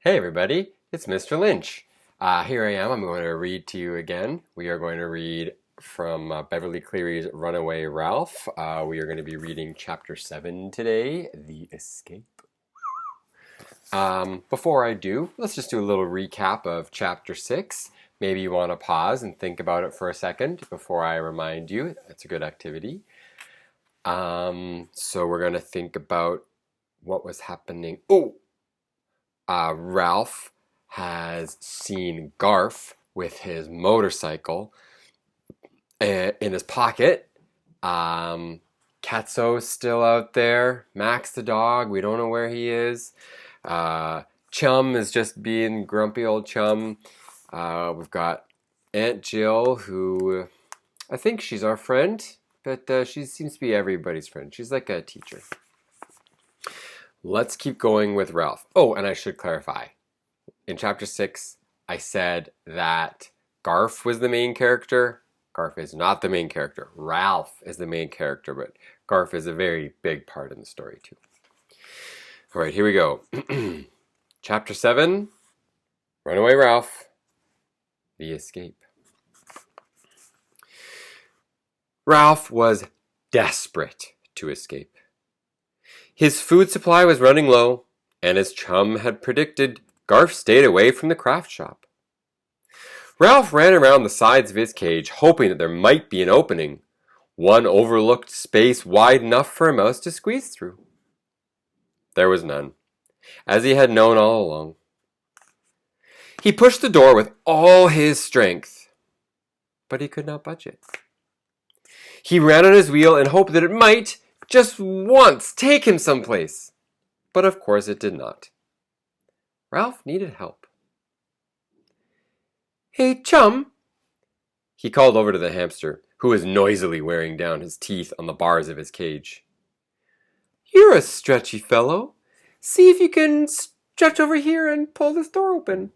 Hey everybody, it's Mr. Lynch. Here I am. I'm going to read to you again. We are going to read from Beverly Cleary's Runaway Ralph. We are going to be reading chapter 7 today, The Escape. Before I do, let's just do a little recap of chapter 6. Maybe you want to pause and think about it for a second before I remind you. That's a good activity. So we're going to think about what was happening. Ralph has seen Garf with his motorcycle in his pocket. Katso's still out there. Max the dog, we don't know where he is. Chum is just being grumpy old Chum. We've got Aunt Jill, who I think she's our friend, but she seems to be everybody's friend. She's like a teacher. Let's keep going with Ralph. Oh, and I should clarify. In chapter 6, I said that Garf was the main character. Garf is not the main character. Ralph is the main character, but Garf is a very big part in the story too. All right, here we go. Chapter 7, Runaway Ralph, The Escape. Ralph was desperate to escape. His food supply was running low, and as Chum had predicted, Garf stayed away from the craft shop. Ralph ran around the sides of his cage, hoping that there might be an opening, one overlooked space wide enough for a mouse to squeeze through. There was none, as he had known all along. He pushed the door with all his strength, but he could not budge it. He ran on his wheel and hoped that it might, just once, take him someplace. But of course it did not. Ralph needed help. "Hey, Chum," he called over to the hamster, who was noisily wearing down his teeth on the bars of his cage. "You're a stretchy fellow. See if you can stretch over here and pull this door open."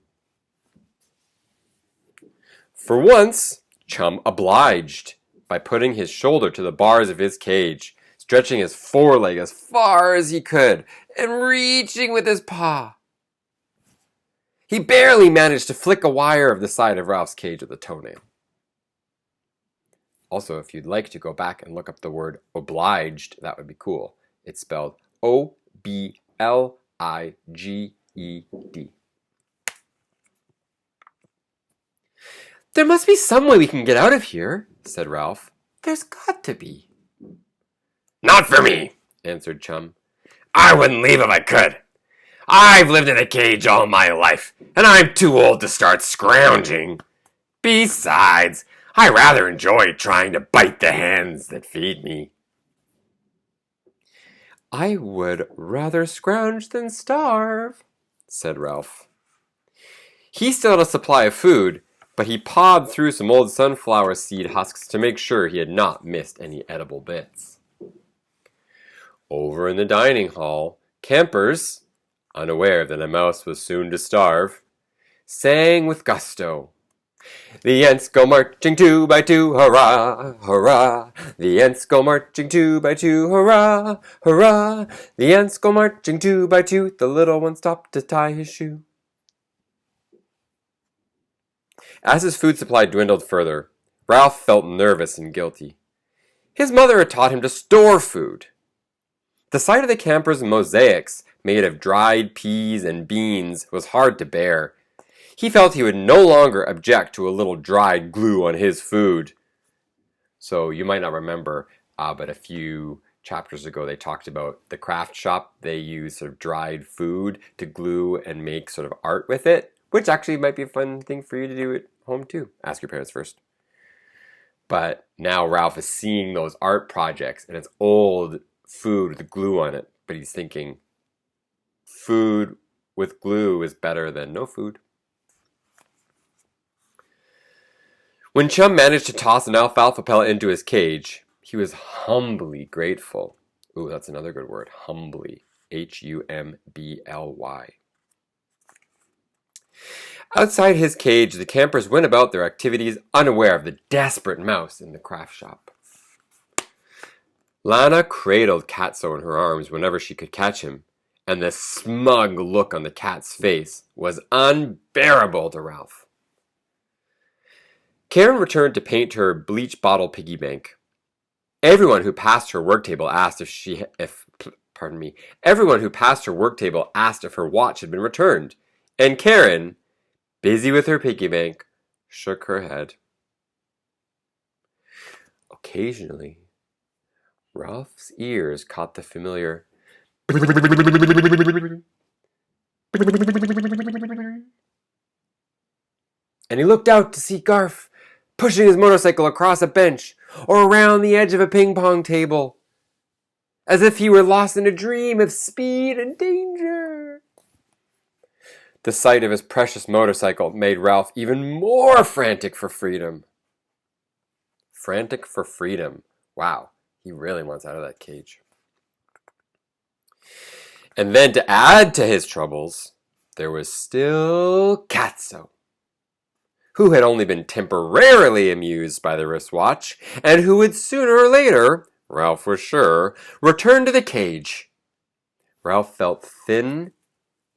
For once, Chum obliged by putting his shoulder to the bars of his cage, stretching his foreleg as far as he could, and reaching with his paw. He barely managed to flick a wire of the side of Ralph's cage with a toenail. Also, if you'd like to go back and look up the word obliged, that would be cool. It's spelled O-B-L-I-G-E-D. "There must be some way we can get out of here," said Ralph. "There's got to be." "Not for me," answered Chum. "I wouldn't leave if I could. I've lived in a cage all my life, and I'm too old to start scrounging. Besides, I rather enjoy trying to bite the hands that feed me." "I would rather scrounge than starve," said Ralph. He still had a supply of food, but he pawed through some old sunflower seed husks to make sure he had not missed any edible bits. Over in the dining hall, campers, unaware that a mouse was soon to starve, sang with gusto. "The ants go marching two by two, hurrah, hurrah! The ants go marching two by two, hurrah, hurrah! The ants go marching two by two, the little one stopped to tie his shoe." As his food supply dwindled further, Ralph felt nervous and guilty. His mother had taught him to store food. The sight of the campers' mosaics made of dried peas and beans was hard to bear. He felt he would no longer object to a little dried glue on his food. So you might not remember, but a few chapters ago they talked about the craft shop. They use sort of dried food to glue and make sort of art with it, which actually might be a fun thing for you to do at home too. Ask your parents first. But now Ralph is seeing those art projects, and it's old food with glue on it, but he's thinking food with glue is better than no food. When Chum managed to toss an alfalfa pellet into his cage, he was humbly grateful. Ooh, that's another good word, humbly. H-U-M-B-L-Y. Outside his cage, the campers went about their activities unaware of the desperate mouse in the craft shop. Lana cradled Katso in her arms whenever she could catch him, and the smug look on the cat's face was unbearable to Ralph. Karen returned to paint her bleach bottle piggy bank. Everyone who passed her work table asked Everyone who passed her work table asked if her watch had been returned, and Karen, busy with her piggy bank, shook her head. Occasionally, Ralph's ears caught the familiar and he looked out to see Garf pushing his motorcycle across a bench or around the edge of a ping-pong table, as if he were lost in a dream of speed and danger. The sight of his precious motorcycle made Ralph even more frantic for freedom. Frantic for freedom. Wow, he really wants out of that cage. And then to add to his troubles, there was still Katso, who had only been temporarily amused by the wristwatch, and who would sooner or later, Ralph was sure, return to the cage. Ralph felt thin,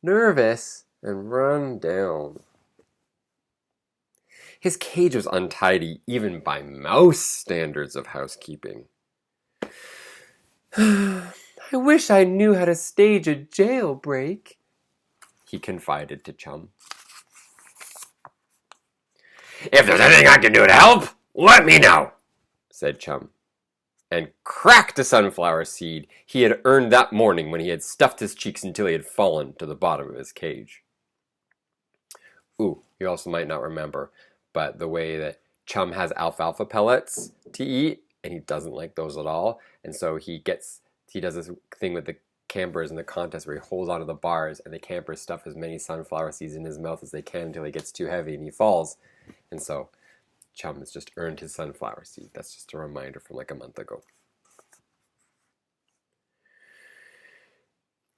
nervous, and run down. His cage was untidy even by mouse standards of housekeeping. I wish I knew how to stage a jailbreak, he confided to Chum. If there's anything I can do to help, let me know, said Chum, and cracked a sunflower seed he had earned that morning when he had stuffed his cheeks until he had fallen to the bottom of his cage. Ooh, you also might not remember, but the way that Chum has alfalfa pellets to eat, and he doesn't like those at all, and so he does this thing with the campers in the contest where he holds onto the bars, and the campers stuff as many sunflower seeds in his mouth as they can until he gets too heavy and he falls. And so Chum has just earned his sunflower seed. That's just a reminder from like a month ago.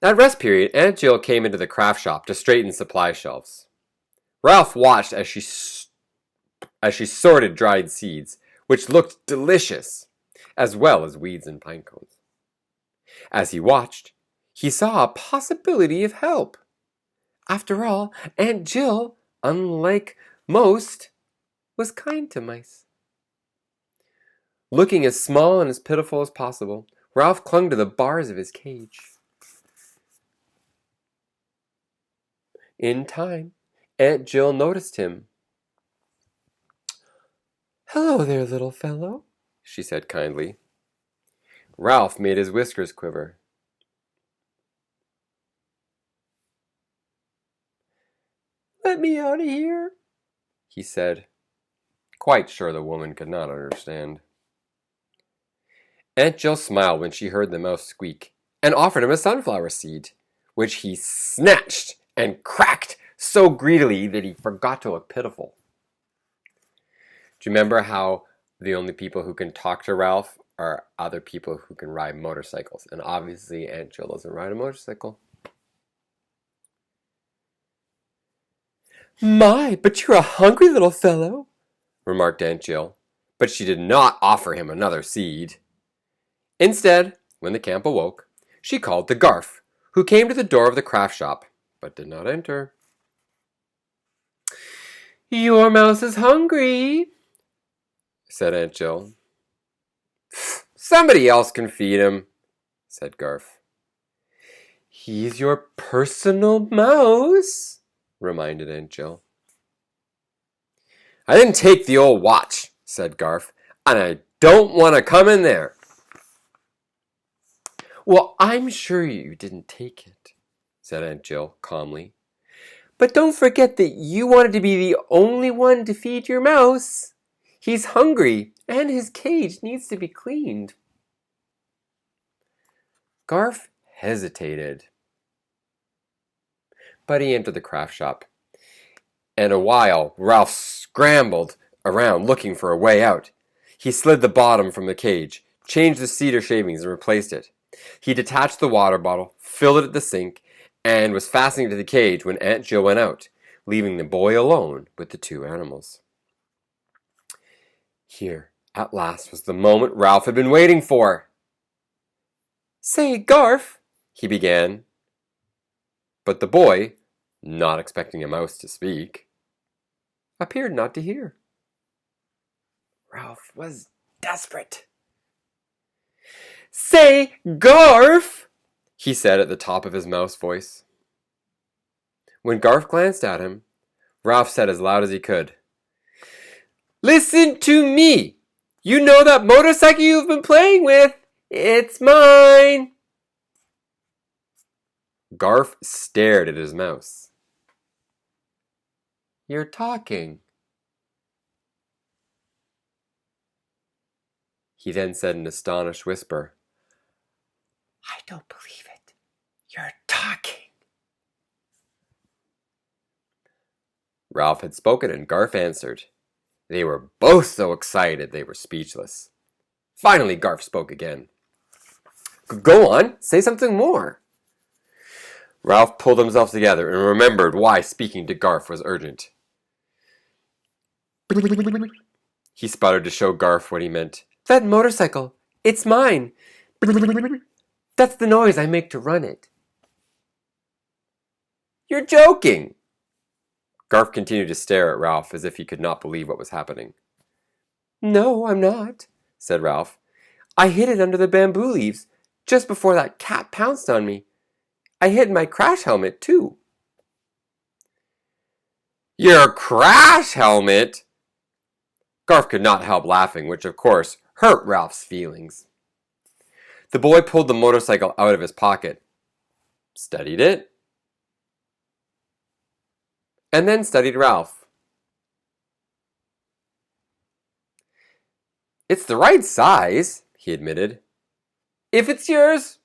At rest period, Aunt Jill came into the craft shop to straighten supply shelves. Ralph watched as she sorted dried seeds, which looked delicious, as well as weeds and pine cones. As he watched, he saw a possibility of help. After all, Aunt Jill, unlike most, was kind to mice. Looking as small and as pitiful as possible, Ralph clung to the bars of his cage. In time, Aunt Jill noticed him. "Hello there, little fellow," she said kindly. Ralph made his whiskers quiver. "Let me out of here," he said, quite sure the woman could not understand. Aunt Jill smiled when she heard the mouse squeak and offered him a sunflower seed, which he snatched and cracked so greedily that he forgot to look pitiful. Do you remember how the only people who can talk to Ralph are other people who can ride motorcycles? And obviously Aunt Jill doesn't ride a motorcycle. "My, but you're a hungry little fellow," remarked Aunt Jill, but she did not offer him another seed. Instead, when the camp awoke, she called to Garf, who came to the door of the craft shop, but did not enter. "Your mouse is hungry," said Aunt Jill. "Somebody else can feed him," said Garf. "He's your personal mouse," reminded Aunt Jill. "I didn't take the old watch," said Garf, "and I don't want to come in there." "Well, I'm sure you didn't take it," said Aunt Jill calmly. "But don't forget that you wanted to be the only one to feed your mouse. He's hungry, and his cage needs to be cleaned." Garf hesitated, but he entered the craft shop. And a while, Ralph scrambled around looking for a way out. He slid the bottom from the cage, changed the cedar shavings, and replaced it. He detached the water bottle, filled it at the sink, and was fastening to the cage when Aunt Jill went out, leaving the boy alone with the two animals. Here, at last, was the moment Ralph had been waiting for. "Say, Garf," he began. But the boy, not expecting a mouse to speak, appeared not to hear. Ralph was desperate. "Say, Garf!" he said at the top of his mouse voice. When Garf glanced at him, Ralph said as loud as he could, "Listen to me! You know that motorcycle you've been playing with? It's mine!" Garf stared at his mouse. "You're talking." He then said in an astonished whisper, "I don't believe it. You're talking." Ralph had spoken and Garf answered. They were both so excited they were speechless. Finally, Garf spoke again. "Go on, say something more." Ralph pulled himself together and remembered why speaking to Garf was urgent. He sputtered to show Garf what he meant. "That motorcycle, it's mine. That's the noise I make to run it." "You're joking!" Garf continued to stare at Ralph as if he could not believe what was happening. "No, I'm not," said Ralph. "I hid it under the bamboo leaves just before that cat pounced on me. I hid my crash helmet, too." "Your crash helmet?" Garf could not help laughing, which of course hurt Ralph's feelings. The boy pulled the motorcycle out of his pocket, studied it, and then studied Ralph. "It's the right size," he admitted. "If it's yours,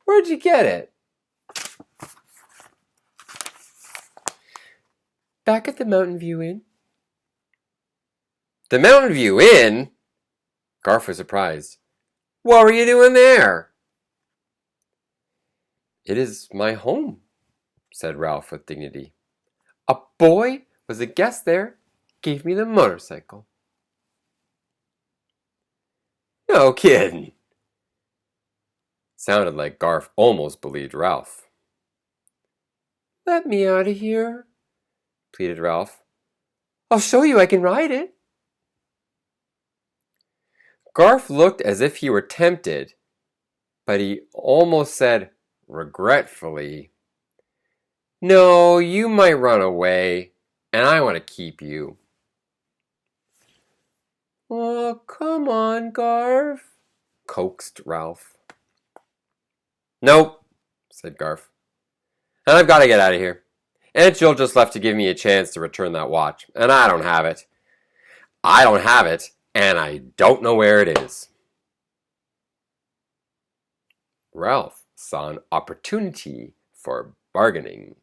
where'd you get it?" "Back at the Mountain View Inn." "The Mountain View Inn?" Garf was surprised. "What were you doing there?" "It is my home," said Ralph with dignity. "A boy was a guest there, gave me the motorcycle." "No kidding." Sounded like Garf almost believed Ralph. "Let me out of here," pleaded Ralph. "I'll show you I can ride it." Garf looked as if he were tempted, but he almost said regretfully, "No, you might run away, and I want to keep you." "Oh, come on, Garf," coaxed Ralph. "Nope," said Garf. "And I've got to get out of here. Aunt Jill just left to give me a chance to return that watch, and I don't have it. I don't have it, and I don't know where it is." Ralph saw an opportunity for bargaining.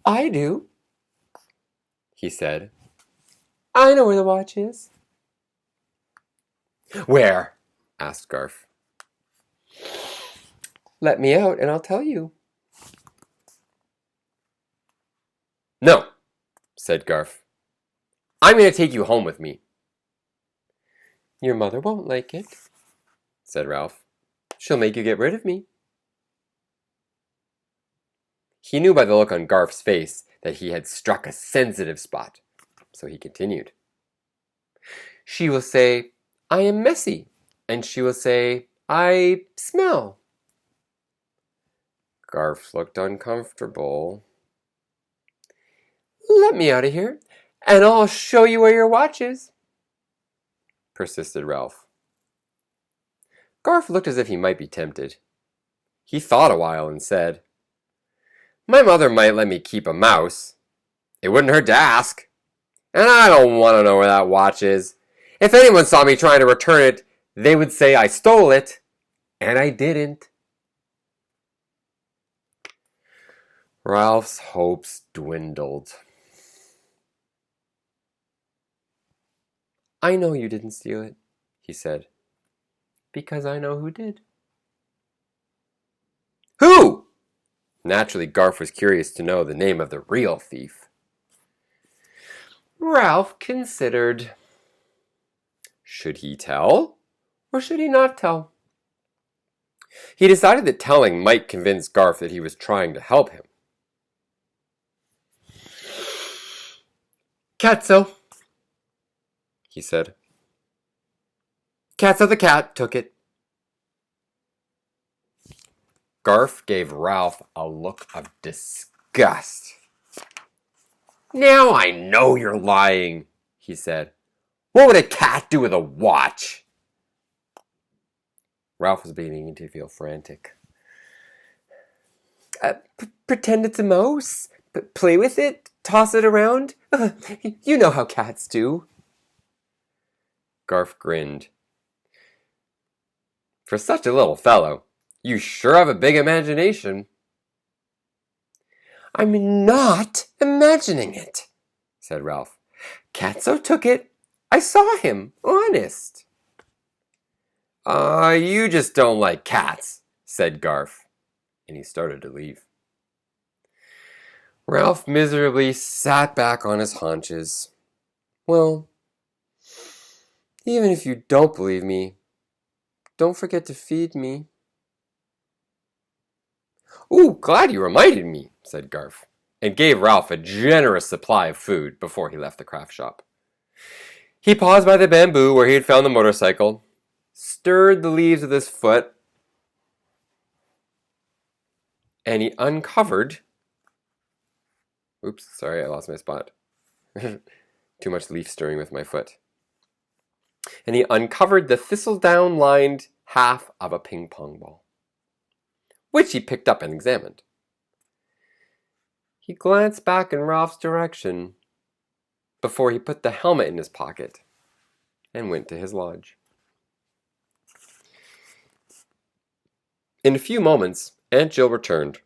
"I do," he said. "I know where the watch is." "Where?" asked Garf. "Let me out and I'll tell you." "No," said Garf. "I'm going to take you home with me." "Your mother won't like it," said Ralph. "She'll make you get rid of me." He knew by the look on Garf's face that he had struck a sensitive spot, so he continued. "She will say, 'I am messy,' and she will say, 'I smell.'" Garf looked uncomfortable. "Let me out of here, and I'll show you where your watch is," persisted Ralph. Garf looked as if he might be tempted. He thought a while and said, "My mother might let me keep a mouse. It wouldn't hurt to ask. And I don't want to know where that watch is. If anyone saw me trying to return it, they would say I stole it, and I didn't." Ralph's hopes dwindled. "I know you didn't steal it," he said, "because I know who did." "Who?" Naturally, Garf was curious to know the name of the real thief. Ralph considered. Should he tell, or should he not tell? He decided that telling might convince Garth that he was trying to help him. "Catso," he said. "Catso the cat took it." Garth gave Ralph a look of disgust. "Now I know you're lying," he said. "What would a cat do with a watch?" Ralph was beginning to feel frantic. Pretend it's a mouse. Play with it. Toss it around. You know how cats do." Garth grinned. "For such a little fellow, you sure have a big imagination." "I'm not imagining it," said Ralph. "Catso took it. I saw him, honest." You just don't like cats," said Garth, and he started to leave. Ralph miserably sat back on his haunches. "Well, even if you don't believe me, don't forget to feed me." "Ooh, glad you reminded me," said Garth, and gave Ralph a generous supply of food before he left the craft shop. He paused by the bamboo where he had found the motorcycle, stirred the leaves with his foot, and he uncovered... Oops, sorry, I lost my spot. Too much leaf stirring with my foot. And he uncovered the thistledown-lined half of a ping-pong ball, which he picked up and examined. He glanced back in Ralph's direction before he put the helmet in his pocket and went to his lodge. In a few moments, Aunt Jill returned,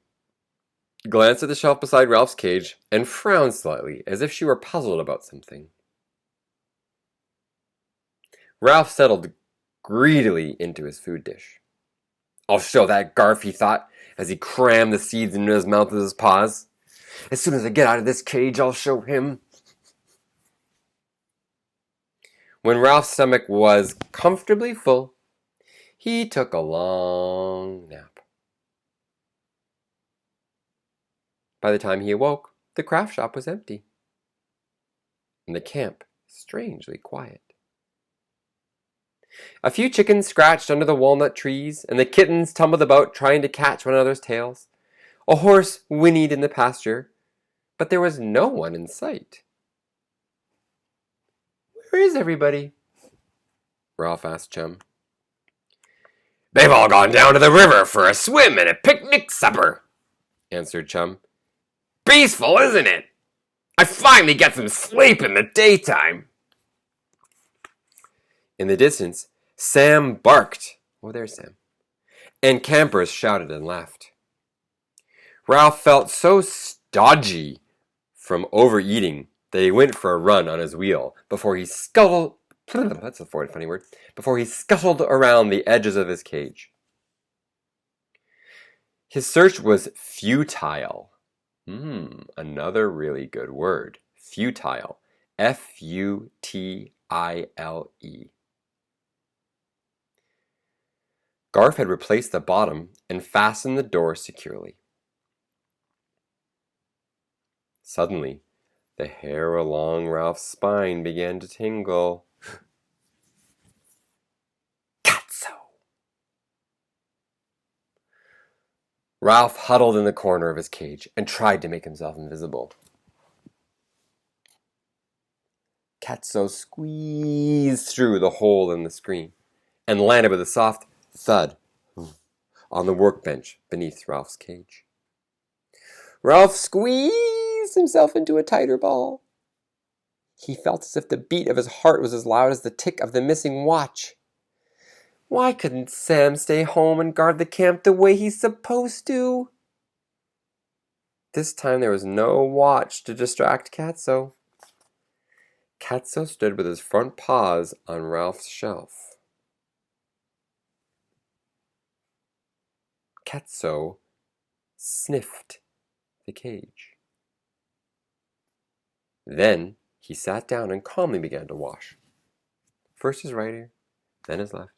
glanced at the shelf beside Ralph's cage, and frowned slightly as if she were puzzled about something. Ralph settled greedily into his food dish. "I'll show that Garth," he thought, as he crammed the seeds into his mouth with his paws. "As soon as I get out of this cage, I'll show him." When Ralph's stomach was comfortably full, he took a long nap. By the time he awoke, the craft shop was empty, and the camp strangely quiet. A few chickens scratched under the walnut trees, and the kittens tumbled about trying to catch one another's tails. A horse whinnied in the pasture, but there was no one in sight. "Where is everybody?" Ralph asked Chum. "They've all gone down to the river for a swim and a picnic supper," answered Chum. "Peaceful, isn't it? I finally get some sleep in the daytime." In the distance, Sam barked. Oh, there's Sam. And campers shouted and laughed. Ralph felt so stodgy from overeating that he went for a run on his wheel before he scuttled... That's a funny word. Before he scuttled around the edges of his cage. His search was futile. Another really good word. Futile. Futile. Garth had replaced the bottom and fastened the door securely. Suddenly, the hair along Ralph's spine began to tingle. Catso! Ralph huddled in the corner of his cage and tried to make himself invisible. Catso squeezed through the hole in the screen and landed with a soft thud on the workbench beneath Ralph's cage. Ralph squeezed himself into a tighter ball. He felt as if the beat of his heart was as loud as the tick of the missing watch. Why couldn't Sam stay home and guard the camp the way he's supposed to? This time there was no watch to distract Catso. Catso stood with his front paws on Ralph's shelf. Catso sniffed the cage. Then he sat down and calmly began to wash. First his right ear, then his left.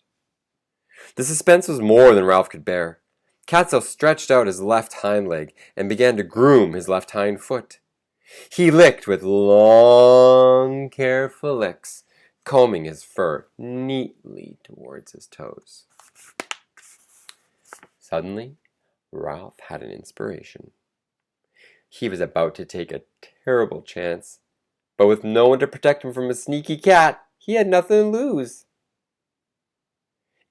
The suspense was more than Ralph could bear. Katso stretched out his left hind leg and began to groom his left hind foot. He licked with long, careful licks, combing his fur neatly towards his toes. Suddenly, Ralph had an inspiration. He was about to take a terrible chance, but with no one to protect him from a sneaky cat, he had nothing to lose.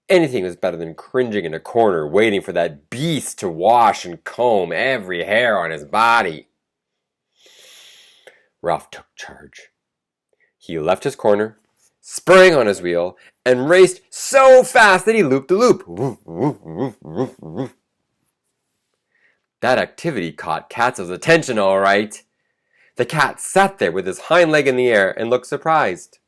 Anything was better than cringing in a corner waiting for that beast to wash and comb every hair on his body. Ralph took charge. He left his corner, sprang on his wheel, and raced so fast that he looped the loop. Woof, woof, woof, woof, woof. That activity caught Katso's attention all right. The cat sat there with his hind leg in the air and looked surprised.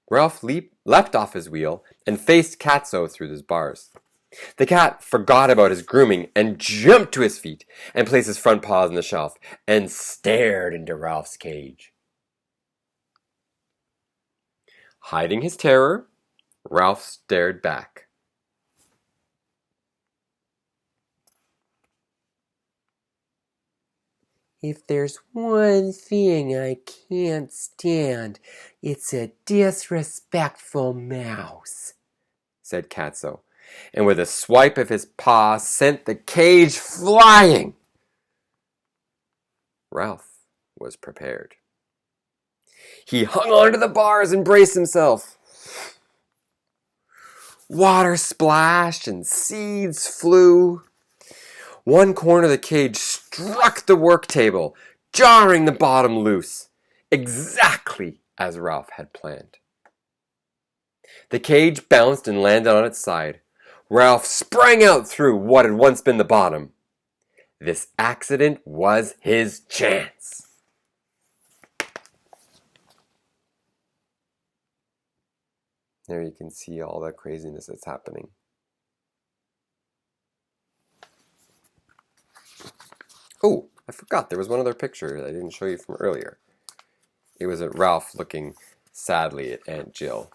Ralph leapt off his wheel and faced Katso through his bars. The cat forgot about his grooming and jumped to his feet and placed his front paws on the shelf and stared into Ralph's cage. Hiding his terror, Ralph stared back. If there's one thing I can't stand, it's a disrespectful mouse, said Katso, and with a swipe of his paw sent the cage flying. Ralph was prepared. He hung onto the bars and braced himself. Water splashed and seeds flew. One corner of the cage struck the work table, jarring the bottom loose, exactly as Ralph had planned. The cage bounced and landed on its side. Ralph sprang out through what had once been the bottom. This accident was his chance. There you can see all the craziness that's happening. Oh, I forgot there was one other picture that I didn't show you from earlier. It was of Ralph looking sadly at Aunt Jill.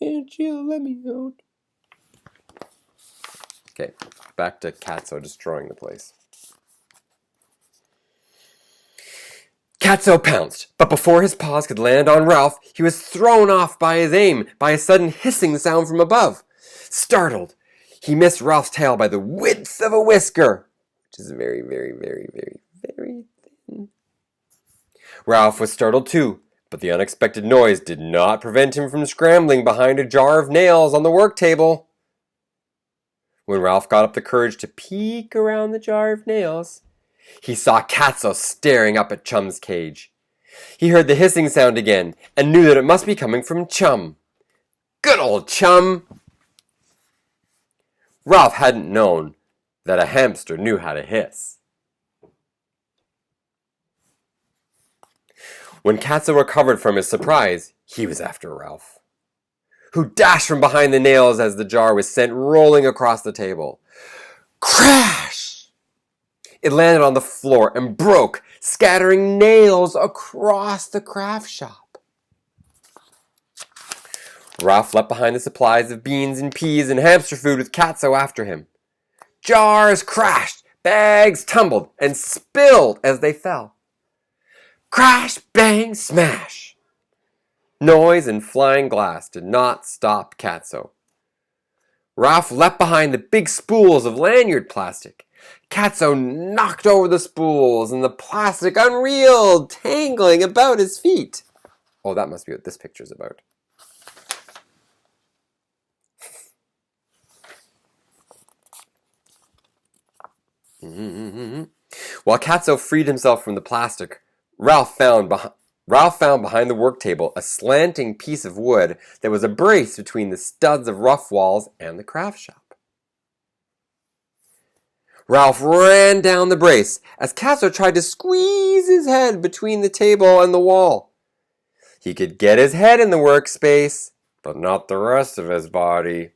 Aunt Jill, let me out. Okay, back to Katso destroying the place. Katso pounced, but before his paws could land on Ralph, he was thrown off by his aim by a sudden hissing sound from above. Startled, he missed Ralph's tail by the width of a whisker, which is very, very, very, very, very thin. Ralph was startled too, but the unexpected noise did not prevent him from scrambling behind a jar of nails on the work table. When Ralph got up the courage to peek around the jar of nails, he saw Katso staring up at Chum's cage. He heard the hissing sound again and knew that it must be coming from Chum. Good old Chum! Ralph hadn't known that a hamster knew how to hiss. When Katso recovered from his surprise, he was after Ralph, who dashed from behind the nails as the jar was sent rolling across the table. Crash! It landed on the floor and broke, scattering nails across the craft shop. Ralph left behind the supplies of beans and peas and hamster food with Katso after him. Jars crashed, bags tumbled, and spilled as they fell. Crash, bang, smash! Noise and flying glass did not stop Katso. Ralph left behind the big spools of lanyard plastic. Katso knocked over the spools and the plastic unreeled, tangling about his feet. Oh, that must be what this picture's about. While Katso freed himself from the plastic, Ralph found behind the work table a slanting piece of wood that was a brace between the studs of rough walls and the craft shop. Ralph ran down the brace as Katso tried to squeeze his head between the table and the wall. He could get his head in the workspace, but not the rest of his body.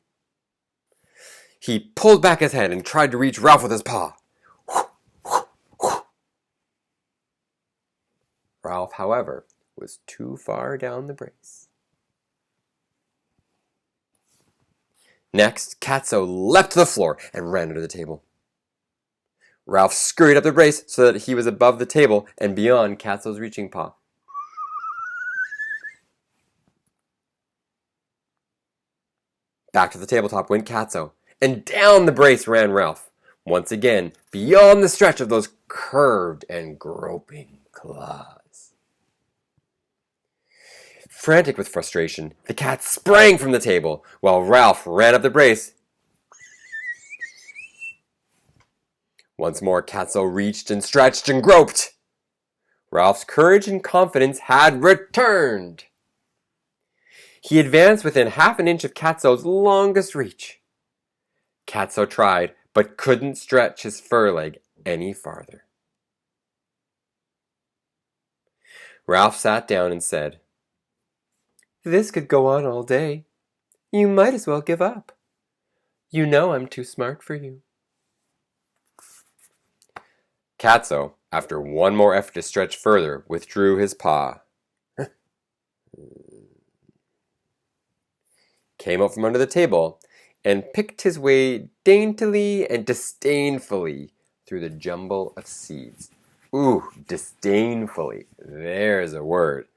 He pulled back his head and tried to reach Ralph with his paw. Ralph, however, was too far down the brace. Next, Catso leapt to the floor and ran under the table. Ralph scurried up the brace so that he was above the table and beyond Catso's reaching paw. Back to the tabletop went Catso, and down the brace ran Ralph, once again beyond the stretch of those curved and groping claws. Frantic with frustration, the cat sprang from the table, while Ralph ran up the brace. Once more Catso reached and stretched and groped. Ralph's courage and confidence had returned. He advanced within half an inch of Catso's longest reach. Catso tried, but couldn't stretch his fur leg any farther. Ralph sat down and said, "This could go on all day. You might as well give up. You know I'm too smart for you." Catso, after one more effort to stretch further, withdrew his paw. Came up from under the table and picked his way daintily and disdainfully through the jumble of seeds. Ooh, disdainfully. There's a word.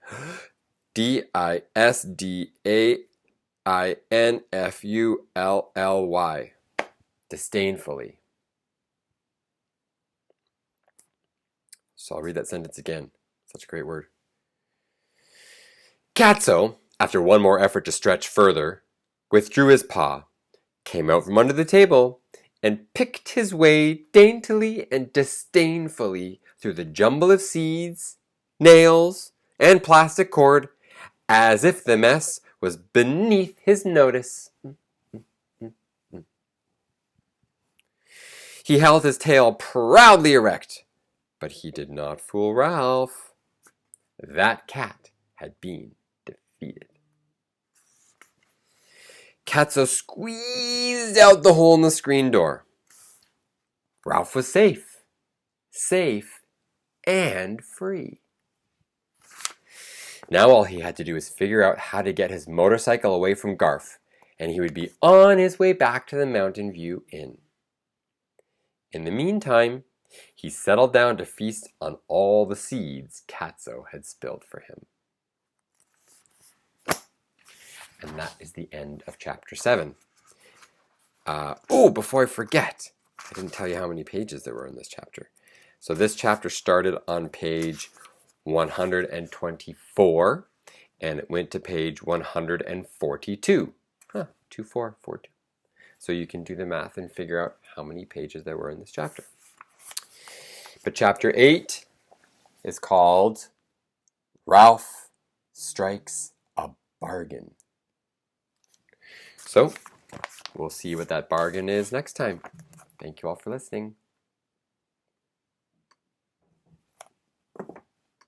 D-I-S-D-A-I-N-F-U-L-L-Y. Disdainfully. So I'll read that sentence again. Such a great word. Catso, after one more effort to stretch further, withdrew his paw, came out from under the table, and picked his way daintily and disdainfully through the jumble of seeds, nails, and plastic cord, as if the mess was beneath his notice. He held his tail proudly erect, but he did not fool Ralph. That cat had been defeated. Catso squeezed out the hole in the screen door. Ralph was safe and free. Now all he had to do was figure out how to get his motorcycle away from Garf, and he would be on his way back to the Mountain View Inn. In the meantime, he settled down to feast on all the seeds Catso had spilled for him. And that is the end of chapter 7. Before I forget, I didn't tell you how many pages there were in this chapter. So this chapter started on page 124, and it went to page 142. 2442. So you can do the math and figure out how many pages there were in this chapter. But chapter 8 is called Ralph Strikes a Bargain. So, we'll see what that bargain is next time. Thank you all for listening.